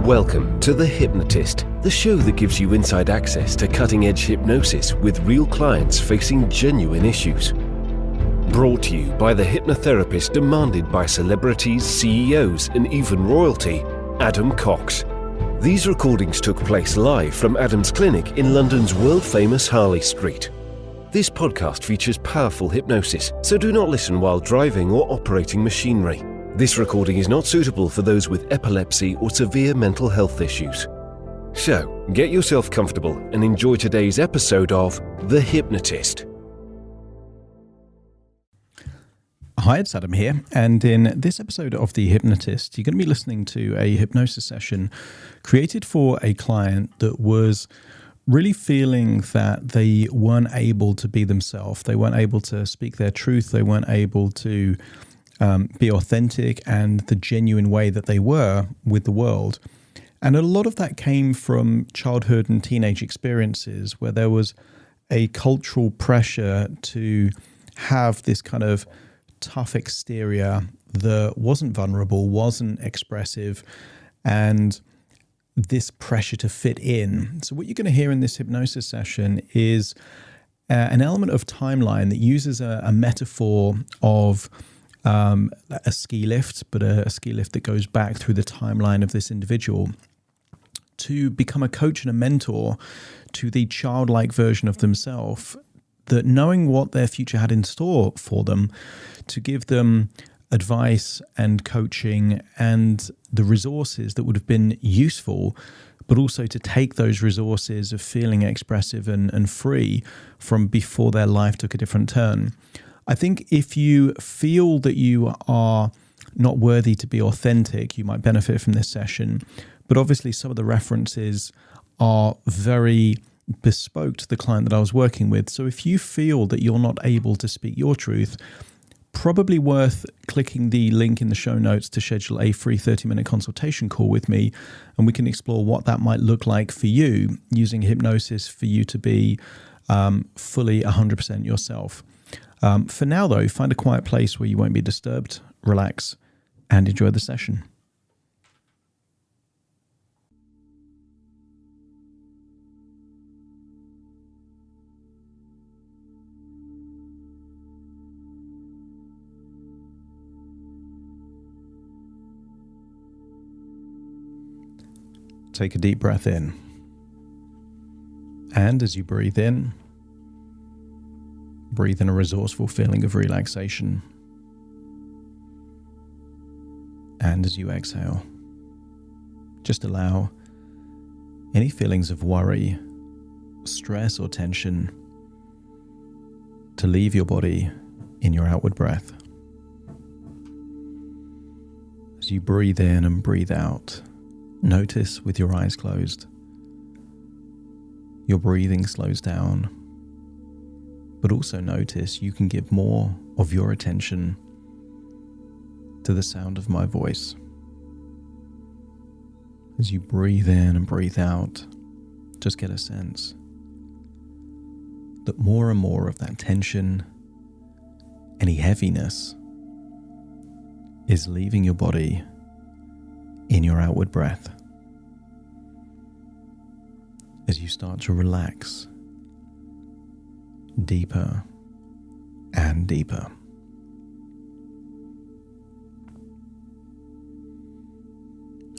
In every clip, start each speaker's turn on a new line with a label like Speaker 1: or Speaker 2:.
Speaker 1: Welcome to The Hypnotist, the show that gives you inside access to cutting-edge hypnosis with real clients facing genuine issues. Brought to you by the hypnotherapist demanded by celebrities, CEOs, and even royalty, Adam Cox. These recordings took place live from Adam's clinic in London's world-famous Harley Street. This podcast features powerful hypnosis, so do not listen while driving or operating machinery. This recording is not suitable for those with epilepsy or severe mental health issues. So, get yourself comfortable and enjoy today's episode of The Hypnotist.
Speaker 2: Hi, it's Adam here, and in this episode of The Hypnotist, you're going to be listening to a hypnosis session created for a client that was really feeling that they weren't able to be themselves. They weren't able to speak their truth. They weren't able to be authentic and the genuine way that they were with the world. And a lot of that came from childhood and teenage experiences where there was a cultural pressure to have this kind of tough exterior that wasn't vulnerable, wasn't expressive, and this pressure to fit in. So what you're going to hear in this hypnosis session is an element of timeline that uses a metaphor of a ski lift, but a ski lift that goes back through the timeline of this individual to become a coach and a mentor to the childlike version of themselves, that knowing what their future had in store for them, to give them advice and coaching and the resources that would have been useful, but also to take those resources of feeling expressive and free from before their life took a different turn. I think if you feel that you are not worthy to be authentic, you might benefit from this session. But obviously some of the references are very bespoke to the client that I was working with. So if you feel that you're not able to speak your truth, probably worth clicking the link in the show notes to schedule a free 30-minute consultation call with me, and we can explore what that might look like for you using hypnosis for you to be fully 100% yourself. For now, though, find a quiet place where you won't be disturbed, relax, and enjoy the session. Take a deep breath in. And as you breathe in a resourceful feeling of relaxation. And as you exhale, just allow any feelings of worry, stress, or tension to leave your body in your outward breath. As you breathe in and breathe out, notice with your eyes closed, your breathing slows down, but also notice you can give more of your attention to the sound of my voice. As you breathe in and breathe out, just get a sense that more and more of that tension, any heaviness, is leaving your body in your outward breath. As you start to relax deeper and deeper.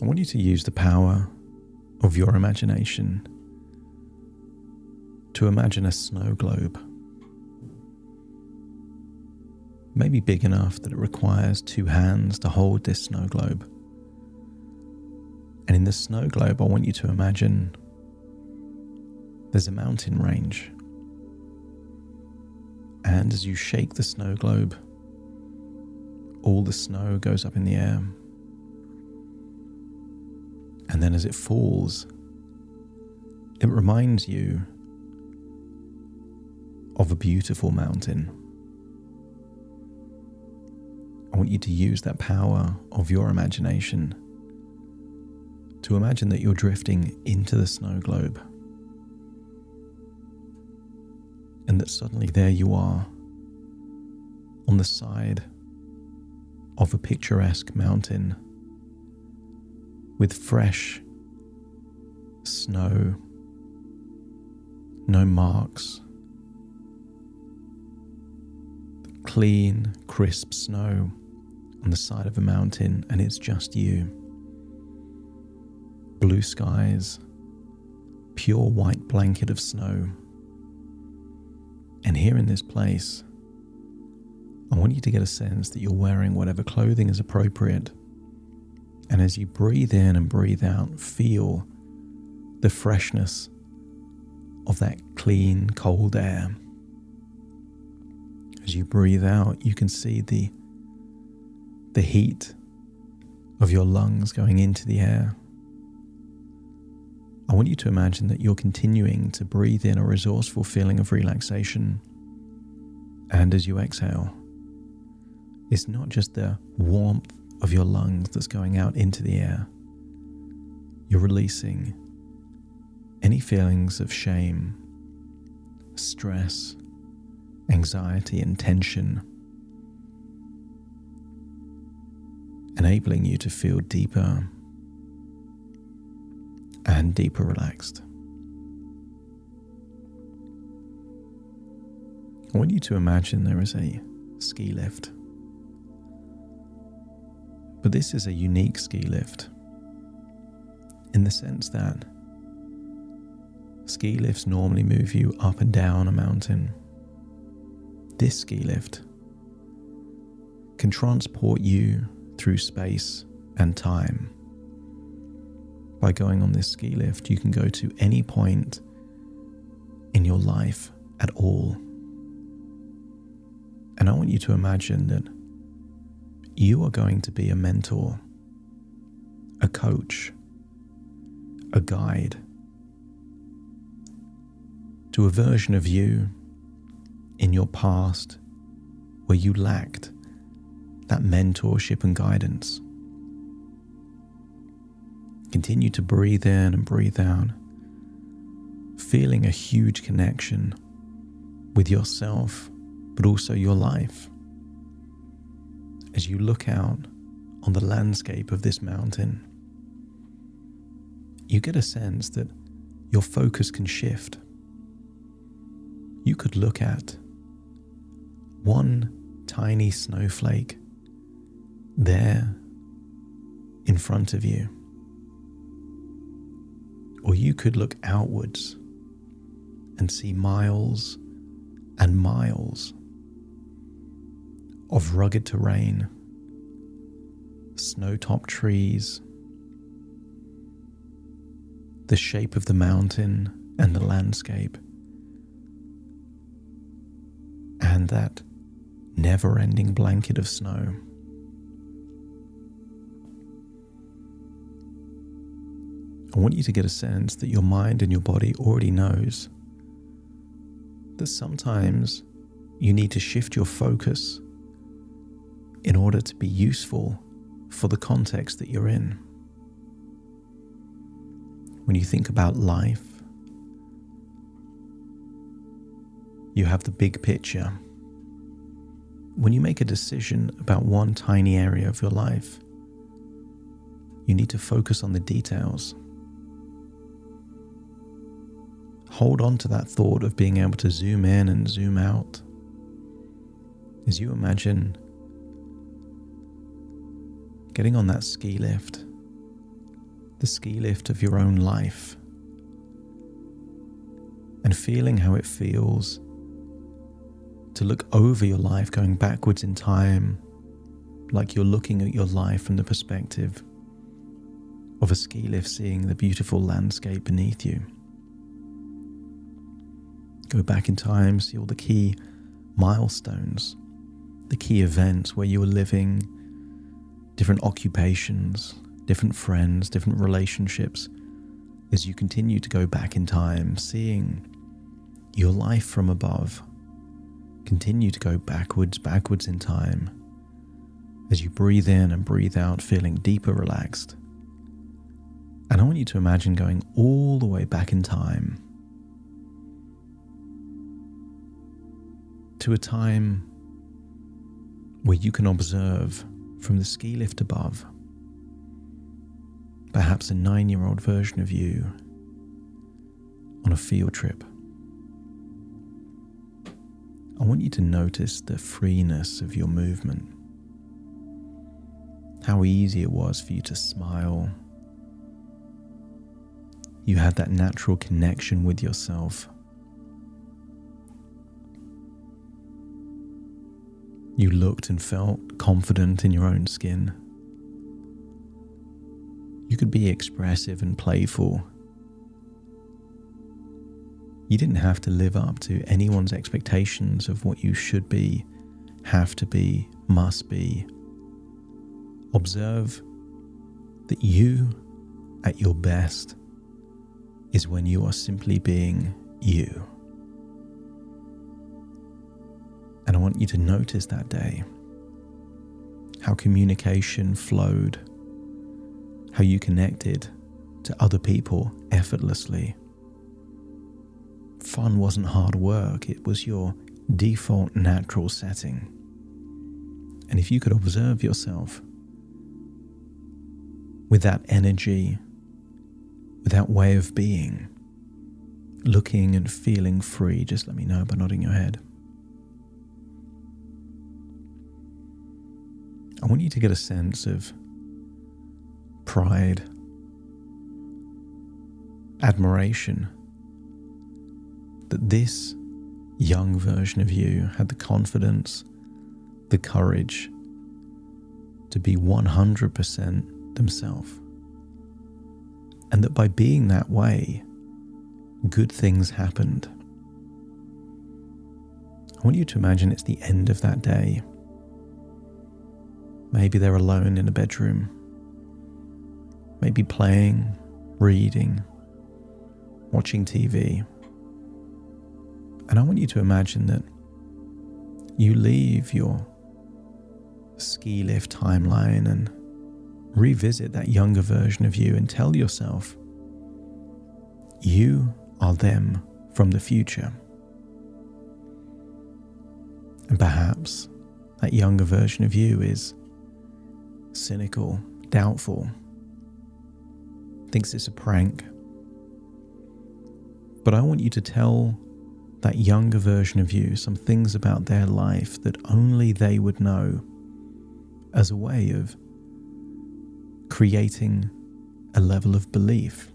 Speaker 2: I want you to use the power of your imagination to imagine a snow globe, maybe big enough that it requires 2 hands to hold this snow globe. And in the snow globe, I want you to imagine there's a mountain range. And as you shake the snow globe, all the snow goes up in the air. And then as it falls, it reminds you of a beautiful mountain. I want you to use that power of your imagination to imagine that you're drifting into the snow globe. And that suddenly there you are on the side of a picturesque mountain with fresh snow, no marks, clean, crisp snow on the side of a mountain, and it's just you. Blue skies, pure white blanket of snow. And here in this place, I want you to get a sense that you're wearing whatever clothing is appropriate. And as you breathe in and breathe out, feel the freshness of that clean, cold air. As you breathe out, you can see the heat of your lungs going into the air. I want you to imagine that you're continuing to breathe in a resourceful feeling of relaxation. And as you exhale, it's not just the warmth of your lungs that's going out into the air. You're releasing any feelings of shame, stress, anxiety, and tension, enabling you to feel deeper and deeper relaxed. I want you to imagine there is a ski lift. But this is a unique ski lift in the sense that ski lifts normally move you up and down a mountain. This ski lift can transport you through space and time. By going on this ski lift, you can go to any point in your life at all. And I want you to imagine that you are going to be a mentor, a coach, a guide to a version of you in your past where you lacked that mentorship and guidance. Continue to breathe in and breathe out, feeling a huge connection with yourself, but also your life. As you look out on the landscape of this mountain, you get a sense that your focus can shift. You could look at one tiny snowflake there in front of you. Or you could look outwards and see miles and miles of rugged terrain, snow-topped trees, the shape of the mountain and the landscape, and that never-ending blanket of snow. I want you to get a sense that your mind and your body already knows that sometimes you need to shift your focus in order to be useful for the context that you're in. When you think about life, you have the big picture. When you make a decision about one tiny area of your life, you need to focus on the details. Hold on to that thought of being able to zoom in and zoom out as you imagine getting on that ski lift, the ski lift of your own life, and feeling how it feels to look over your life going backwards in time, like you're looking at your life from the perspective of a ski lift, seeing the beautiful landscape beneath you. Go back in time, see all the key milestones, the key events where you were living, different occupations, different friends, different relationships. As you continue to go back in time, seeing your life from above, continue to go backwards in time. As you breathe in and breathe out, feeling deeper relaxed. And I want you to imagine going all the way back in time to a time where you can observe from the ski lift above, perhaps a 9-year-old version of you on a field trip. I want you to notice the freeness of your movement. How easy it was for you to smile. You had that natural connection with yourself. You looked and felt confident in your own skin. You could be expressive and playful. You didn't have to live up to anyone's expectations of what you should be, have to be, must be. Observe that you, at your best, is when you are simply being you. And I want you to notice that day, how communication flowed, how you connected to other people effortlessly. Fun wasn't hard work, it was your default natural setting. And if you could observe yourself with that energy, with that way of being, looking and feeling free, just let me know by nodding your head. I want you to get a sense of pride, admiration, that this young version of you had the confidence, the courage to be 100% themselves. And that by being that way, good things happened. I want you to imagine it's the end of that day. Maybe they're alone in a bedroom, maybe playing, reading, watching TV. And I want you to imagine that you leave your ski lift timeline and revisit that younger version of you and tell yourself, you are them from the future. And perhaps that younger version of you is cynical, doubtful, thinks it's a prank. But I want you to tell that younger version of you some things about their life that only they would know, as a way of creating a level of belief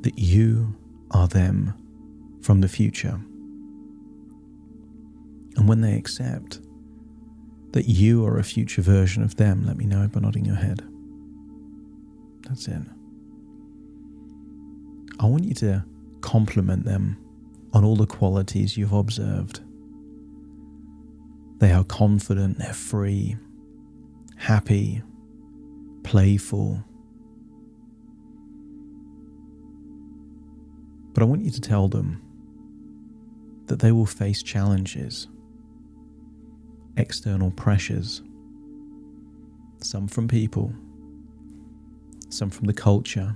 Speaker 2: that you are them from the future. And when they accept that you are a future version of them, let me know by nodding your head. That's it. I want you to compliment them on all the qualities you've observed. They are confident, they're free, happy, playful. But I want you to tell them that they will face challenges, external pressures, some from people, some from the culture,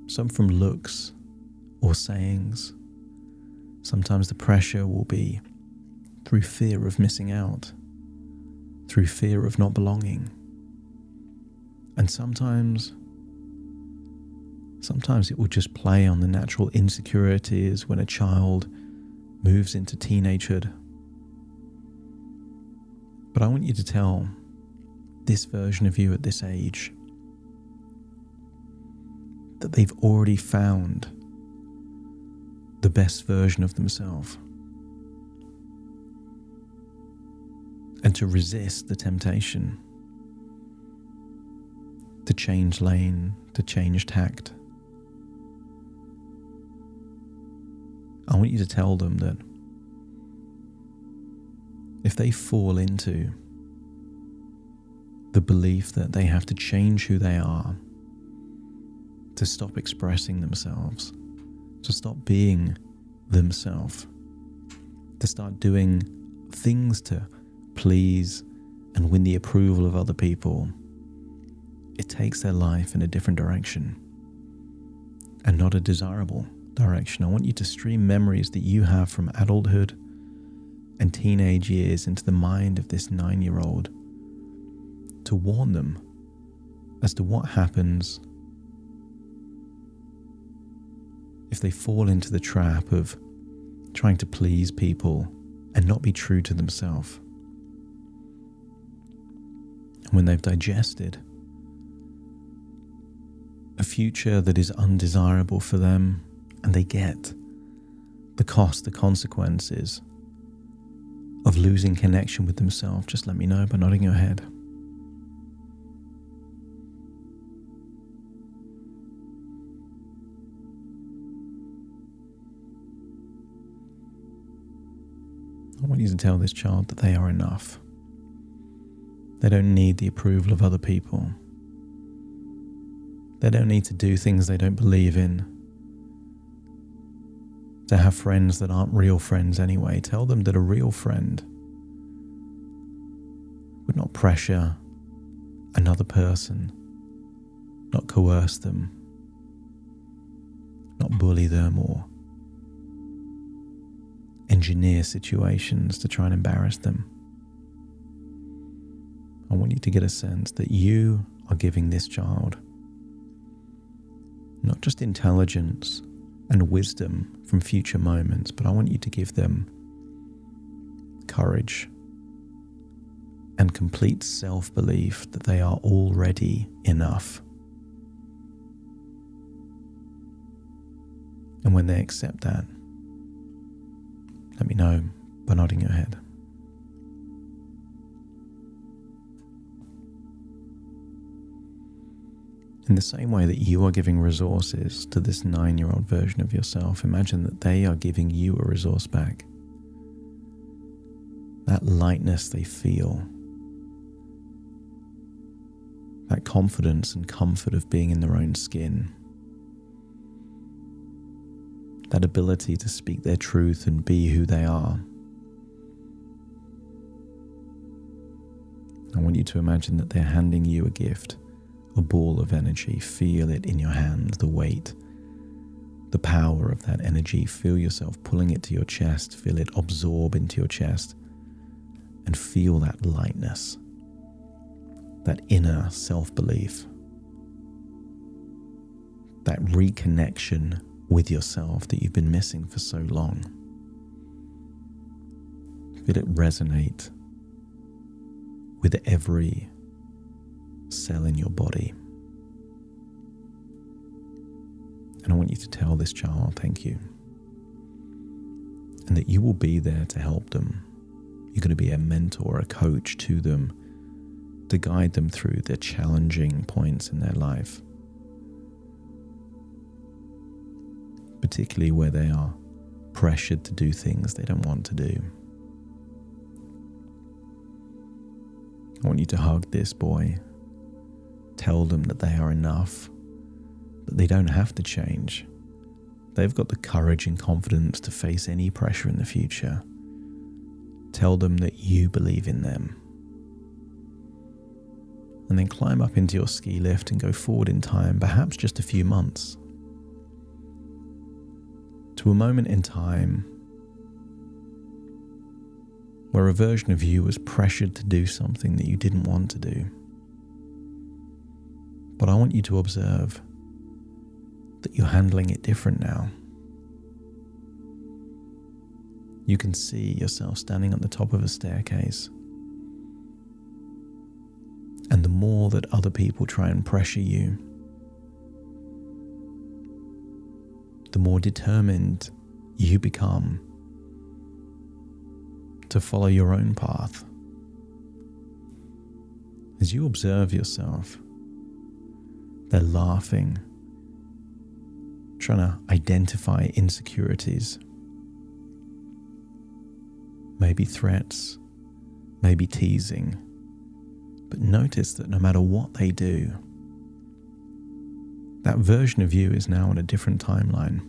Speaker 2: some from looks or sayings. Sometimes the pressure will be through fear of missing out, through fear of not belonging. And sometimes it will just play on the natural insecurities when a child moves into teenagehood. But I want you to tell this version of you at this age that they've already found the best version of themselves, and to resist the temptation to change lane, to change tact. I want you to tell them that if they fall into the belief that they have to change who they are, to stop expressing themselves, to stop being themselves, to start doing things to please and win the approval of other people, it takes their life in a different direction and not a desirable direction. I want you to stream memories that you have from adulthood and teenage years into the mind of this 9-year-old to warn them as to what happens if they fall into the trap of trying to please people and not be true to themselves. And when they've digested a future that is undesirable for them, and they get the cost, the consequences of losing connection with themselves, just let me know by nodding your head. I want you to tell this child that they are enough. They don't need the approval of other people. They don't need to do things they don't believe in. To have friends that aren't real friends anyway. Tell them that a real friend would not pressure another person, not coerce them, not bully them or engineer situations to try and embarrass them. I want you to get a sense that you are giving this child not just intelligence and wisdom from future moments, but I want you to give them courage and complete self-belief that they are already enough. And when they accept that, let me know by nodding your head. In the same way that you are giving resources to this 9-year-old version of yourself, imagine that they are giving you a resource back. That lightness they feel, that confidence and comfort of being in their own skin, that ability to speak their truth and be who they are. I want you to imagine that they're handing you a gift. A ball of energy. Feel it in your hand, the weight, the power of that energy. Feel yourself pulling it to your chest. Feel it absorb into your chest and feel that lightness, that inner self-belief, that reconnection with yourself that you've been missing for so long. Feel it resonate with every cell in your body. And I want you to tell this child thank you, and that you will be there to help them. You're going to be a mentor, a coach to them, to guide them through their challenging points in their life, particularly where they are pressured to do things they don't want to do. I want you to hug this boy. Tell them that they are enough, that they don't have to change. They've got the courage and confidence to face any pressure in the future. Tell them that you believe in them. And then climb up into your ski lift and go forward in time, perhaps just a few months, to a moment in time where a version of you was pressured to do something that you didn't want to do. But I want you to observe that you're handling it different now. You can see yourself standing at the top of a staircase. And the more that other people try and pressure you, the more determined you become to follow your own path. As you observe yourself, they're laughing, trying to identify insecurities, maybe threats, maybe teasing. But notice that no matter what they do, that version of you is now on a different timeline.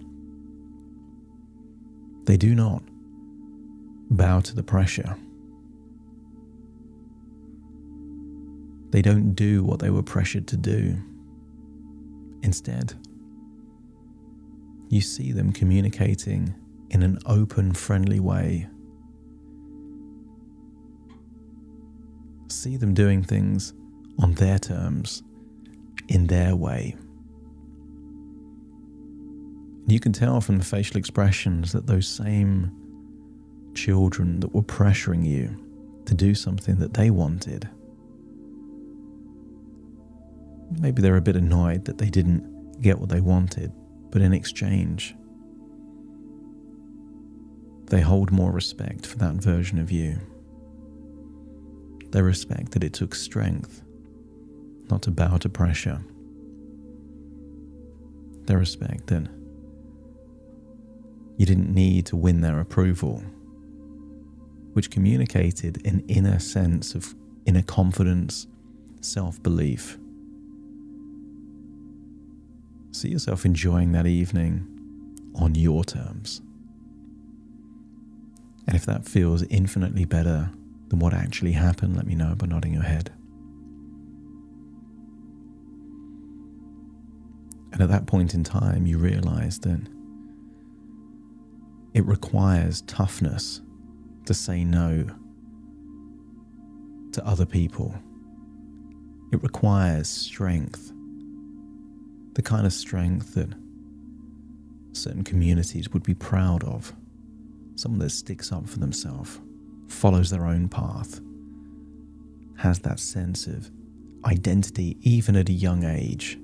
Speaker 2: They do not bow to the pressure. They don't do what they were pressured to do. Instead, you see them communicating in an open, friendly way. See them doing things on their terms, in their way. You can tell from the facial expressions that those same children that were pressuring you to do something that they wanted, maybe they're a bit annoyed that they didn't get what they wanted, but in exchange, they hold more respect for that version of you. They respect that it took strength not to bow to pressure. They respect that you didn't need to win their approval, which communicated an inner sense of inner confidence, self-belief. See yourself enjoying that evening on your terms. And if that feels infinitely better than what actually happened, let me know by nodding your head. And at that point in time, you realize that it requires toughness to say no to other people. It requires strength, the kind of strength that certain communities would be proud of. Someone that sticks up for themselves, follows their own path, has that sense of identity even at a young age.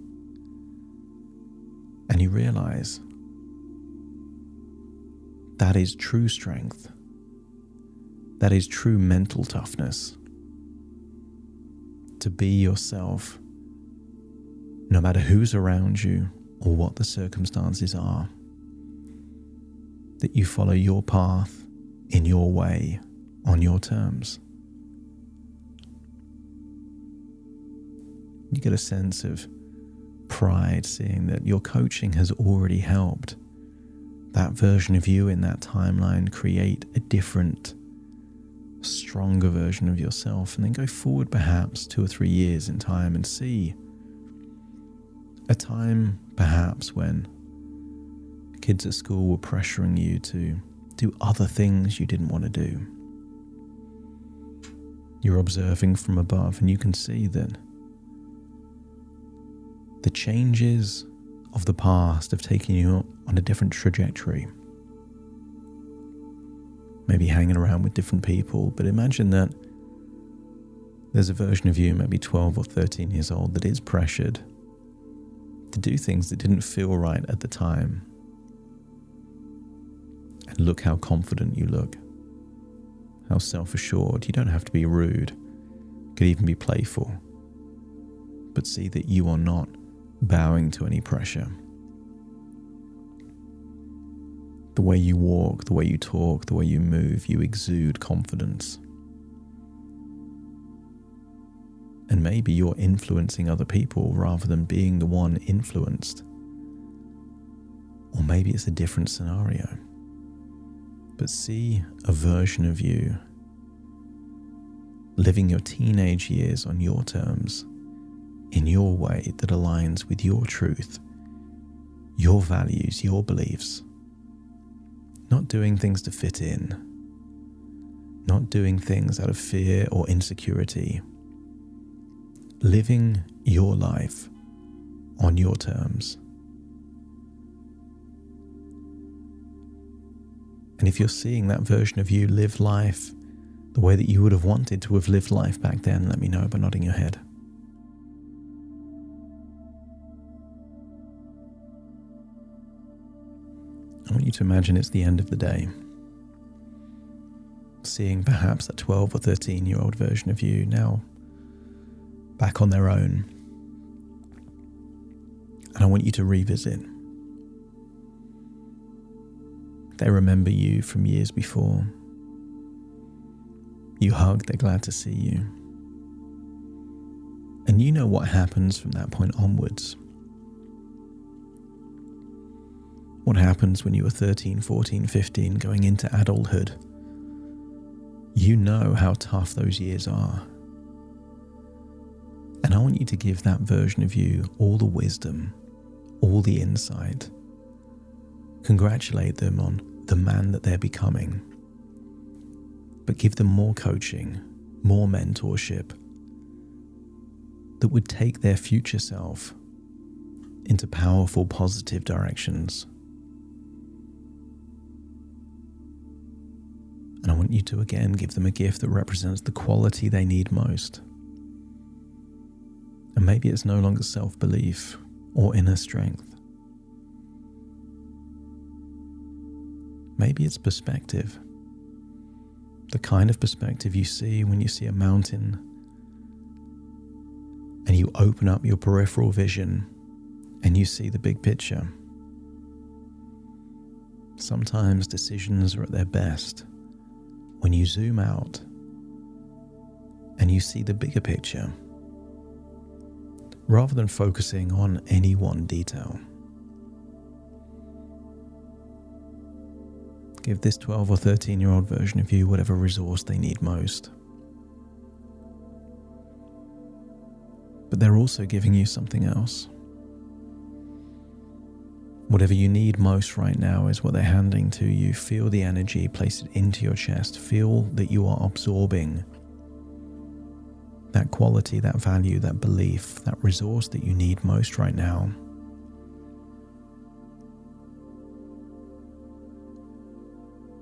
Speaker 2: And you realize that is true strength. That is true mental toughness. To be yourself, no matter who's around you or what the circumstances are. That you follow your path in your way, on your terms. You get a sense of pride seeing that your coaching has already helped that version of you in that timeline create a different, stronger version of yourself, and then go forward perhaps 2 or 3 years in time and see a time perhaps when kids at school were pressuring you to do other things you didn't want to do. You're observing from above and you can see that the changes of the past have taken you on a different trajectory. Maybe hanging around with different people, but imagine that there's a version of you, maybe 12 or 13 years old, that is pressured to do things that didn't feel right at the time. And look how confident you look, how self-assured. You don't have to be rude, you could even be playful, but see that you are not bowing to any pressure. The way you walk, the way you talk, the way you move, you exude confidence. And maybe you're influencing other people rather than being the one influenced. Or maybe it's a different scenario. But see a version of you living your teenage years on your terms, in your way that aligns with your truth, your values, your beliefs. Not doing things to fit in, not doing things out of fear or insecurity. Living your life on your terms. And if you're seeing that version of you live life the way that you would have wanted to have lived life back then, let me know by nodding your head. I want you to imagine it's the end of the day. Seeing perhaps that 12 or 13-year-old version of you now back on their own. And I want you to revisit. They remember you from years before. You hug, they're glad to see you. And you know what happens from that point onwards. What happens when you were 13, 14, 15, going into adulthood? You know how tough those years are. And I want you to give that version of you all the wisdom, all the insight. Congratulate them on the man that they're becoming. But give them more coaching, more mentorship that would take their future self into powerful, positive directions. want you to again give them a gift that represents the quality they need most. And maybe it's no longer self-belief or inner strength. Maybe it's perspective. The kind of perspective you see when you see a mountain and you open up your peripheral vision and you see the big picture. Sometimes decisions are at their best when you zoom out and you see the bigger picture, rather than focusing on any one detail. Give this 12 or 13-year-old version of you whatever resource they need most. But they're also giving you something else. Whatever you need most right now is what they're handing to you. Feel the energy, place it into your chest. Feel that you are absorbing that quality, that value, that belief, that resource that you need most right now.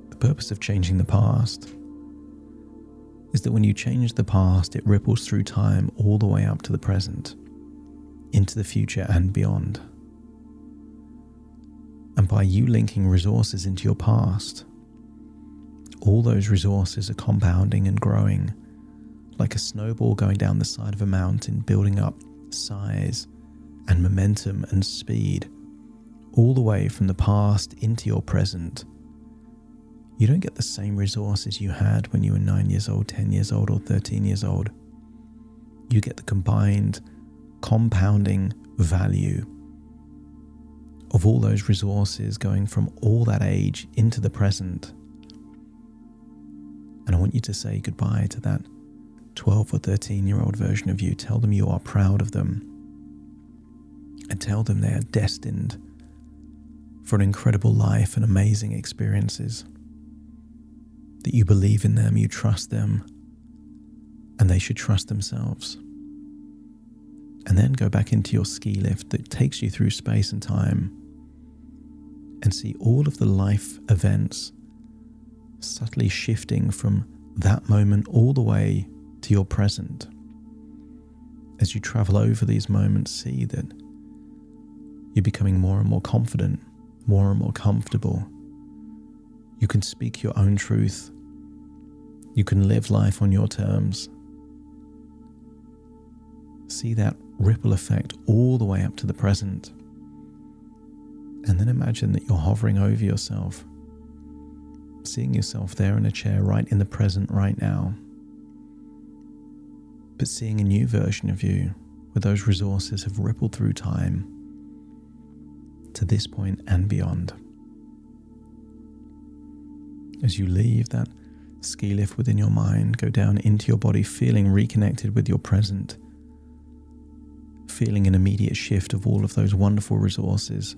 Speaker 2: The purpose of changing the past is that when you change the past, it ripples through time all the way up to the present, into the future and beyond. And by you linking resources into your past, all those resources are compounding and growing like a snowball going down the side of a mountain, building up size and momentum and speed all the way from the past into your present. You don't get the same resources you had when you were 9 years old, 10 years old, or 13 years old. You get the combined compounding value of all those resources going from all that age into the present. And I want you to say goodbye to that 12 or 13-year-old version of you. Tell them you are proud of them. And tell them they are destined for an incredible life and amazing experiences. That you believe in them, you trust them, and they should trust themselves. And then go back into your ski lift that takes you through space and time and see all of the life events subtly shifting from that moment all the way to your present. As you travel over these moments, see that you're becoming more and more confident, more and more comfortable. You can speak your own truth. You can live life on your terms. See that ripple effect all the way up to the present. And then imagine that you're hovering over yourself, seeing yourself there in a chair right in the present right now. But seeing a new version of you where those resources have rippled through time to this point and beyond. As you leave that ski lift within your mind, go down into your body, feeling reconnected with your present, feeling an immediate shift of all of those wonderful resources,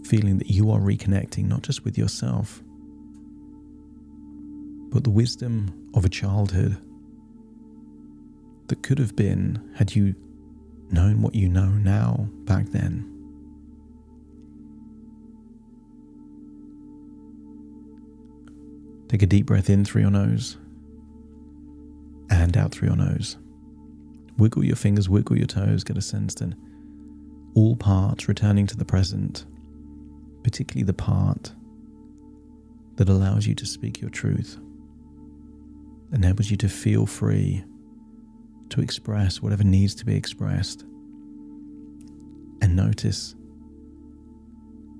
Speaker 2: feeling that you are reconnecting not just with yourself, but the wisdom of a childhood that could have been had you known what you know now back then. Take a deep breath in through your nose and out through your nose. Wiggle your fingers, wiggle your toes, get a sense that all parts returning to the present, particularly the part that allows you to speak your truth, enables you to feel free to express whatever needs to be expressed. And notice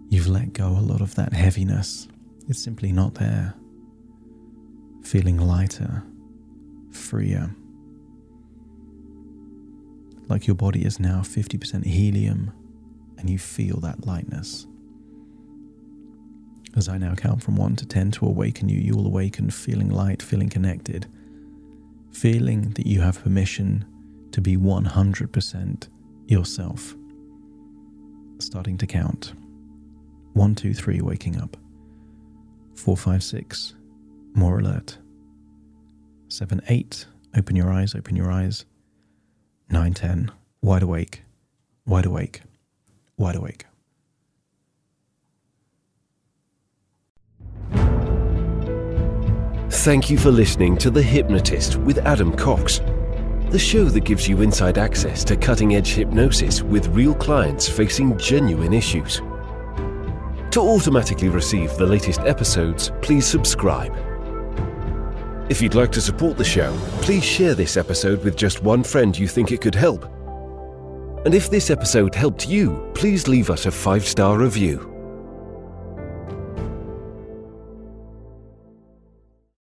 Speaker 2: you've let go a lot of that heaviness. It's simply not there. Feeling lighter, freer. Like your body is now 50% helium and you feel that lightness. As I now count from 1 to 10 to awaken you, you will awaken feeling light, feeling connected, feeling that you have permission to be 100% yourself. Starting to count. 1, 2, 3, waking up. 4, 5, 6, more alert. 7, 8, open your eyes, open your eyes. 9, 10, wide awake, wide awake, wide awake.
Speaker 1: Thank you for listening to The Hypnotist with Adam Cox, the show that gives you inside access to cutting-edge hypnosis with real clients facing genuine issues. To automatically receive the latest episodes, please subscribe. If you'd like to support the show, please share this episode with just one friend you think it could help. And if this episode helped you, please leave us a 5-star review.